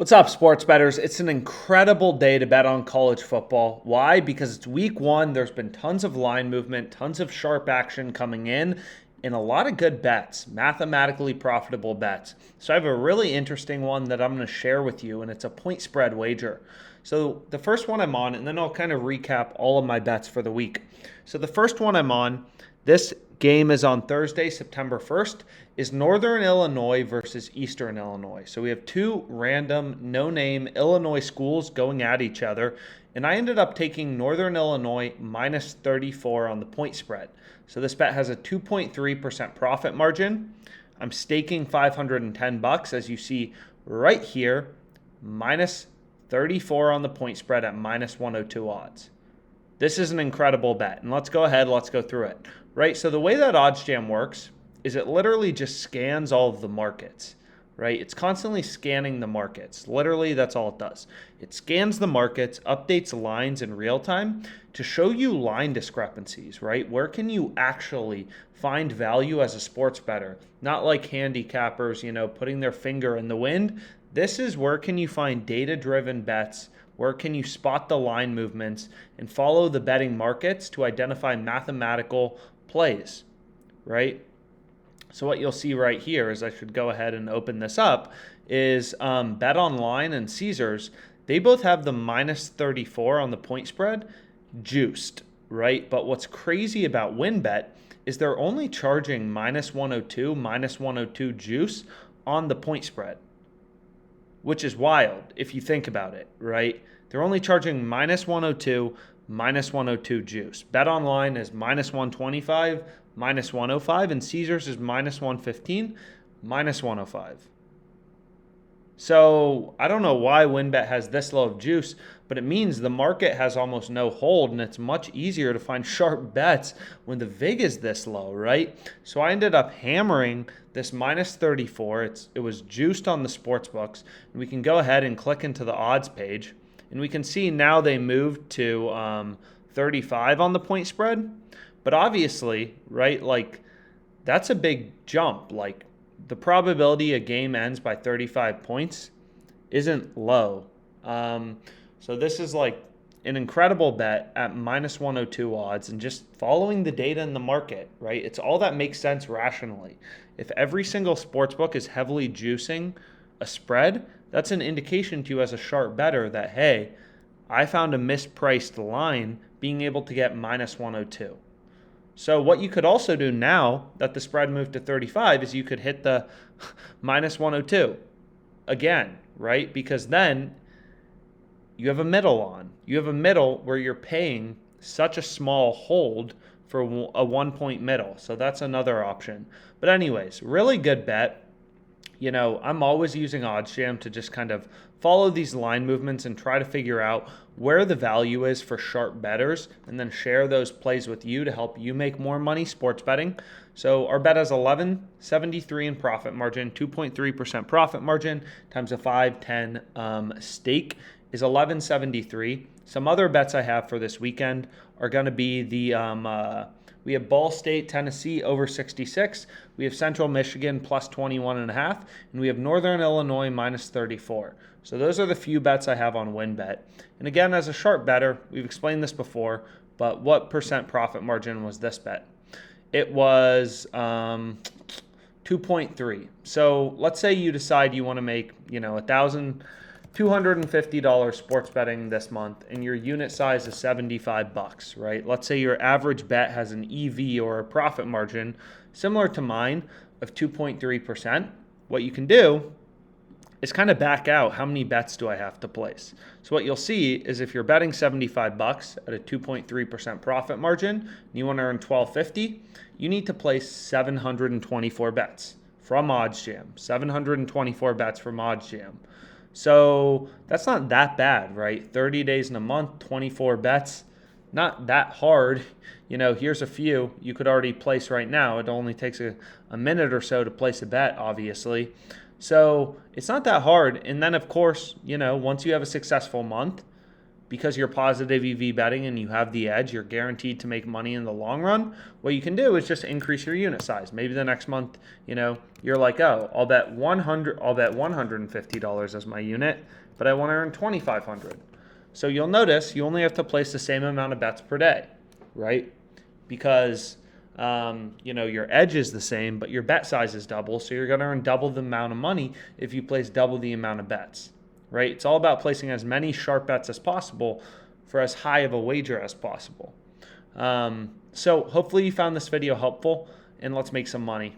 What's up, sports bettors? It's an incredible day to bet on college football. Why? Because it's week one. There's been tons of line movement, tons of sharp action coming in, and a lot of good bets, mathematically profitable bets. So I have a really interesting one that I'm going to share with you, and it's a point spread wager. So the first one I'm on, and then I'll kind of recap all of my bets for the week. So the first one I'm on, this game is on Thursday, September 1st, is Northern Illinois versus Eastern Illinois. So we have two random, no-name Illinois schools going at each other, and I ended up taking Northern Illinois minus 34 on the point spread. So this bet has a 2.3% profit margin. I'm staking $510, as you see right here, minus 34 on the point spread at minus 102 odds. This is an incredible bet, and let's go ahead, let's go through it. Right, so the way that OddsJam works is it literally just scans all of the markets, right? It's constantly scanning the markets. Literally, that's all it does. It scans the markets, updates lines in real time to show you line discrepancies, right? Where can you actually find value as a sports bettor? Not like handicappers, putting their finger in the wind. This is where can you find data-driven bets. Where can you spot the line movements and follow the betting markets to identify mathematical plays, right? So what you'll see right here is I should go ahead and open this up is Bet Online and Caesars. They both have the minus 34 on the point spread juiced, right? But what's crazy about WynnBet is they're only charging minus 102 juice on the point spread, which is wild if you think about it, right? They're only charging minus 102 juice. Bet Online is minus 125, minus 105, and Caesars is minus 115, minus 105. So I don't know why WynnBet has this low of juice, but it means the market has almost no hold, and it's much easier to find sharp bets when the vig is this low, right? So I ended up hammering this minus 34. It was juiced on the sports books, and we can go ahead and click into the odds page, and we can see now they moved to 35 on the point spread. But obviously, right, like that's a big jump. Like the probability a game ends by 35 points isn't low. So this is like an incredible bet at minus 102 odds and just following the data in the market, right? It's all that makes sense rationally. If every single sportsbook is heavily juicing a spread, that's an indication to you as a sharp bettor that, hey, I found a mispriced line being able to get minus 102. So what you could also do now that the spread moved to 35 is you could hit the minus 102 again, right? Because then you have a middle on. You have a middle where you're paying such a small hold for a 1 point middle. So that's another option. But anyways, really good bet. I'm always using OddsJam to just kind of follow these line movements and try to figure out where the value is for sharp bettors and then share those plays with you to help you make more money sports betting. So our bet has 1173 in profit margin, 2.3% profit margin times a 5-10 stake is 1173. Some other bets I have for this weekend are going to be we have Ball State, Tennessee over 66. We have Central Michigan plus 21.5. And we have Northern Illinois minus 34. So those are the few bets I have on WynnBet. And again, as a sharp bettor, we've explained this before, but what percent profit margin was this bet? It was 2.3. So let's say you decide you want to make, $1,250 sports betting this month and your unit size is $75, right? Let's say your average bet has an EV or a profit margin similar to mine of 2.3%. What you can do is kind of back out how many bets do I have to place. So what you'll see is if you're betting $75 at a 2.3% profit margin and you want to earn $1,250, you need to place 724 bets from OddsJam. 724 bets from OddsJam. So that's not that bad, right? 30 days in a month, 24 bets, not that hard. Here's a few you could already place right now. It only takes a minute or so to place a bet, obviously. So it's not that hard. And then, of course, once you have a successful month, because you're positive EV betting and you have the edge, you're guaranteed to make money in the long run. What you can do is just increase your unit size. Maybe the next month, you're like, oh, I'll bet $150 as my unit, but I want to earn $2,500. So you'll notice you only have to place the same amount of bets per day, right? Because your edge is the same, but your bet size is double, so you're going to earn double the amount of money if you place double the amount of bets. Right? It's all about placing as many sharp bets as possible for as high of a wager as possible. So hopefully you found this video helpful, and let's make some money.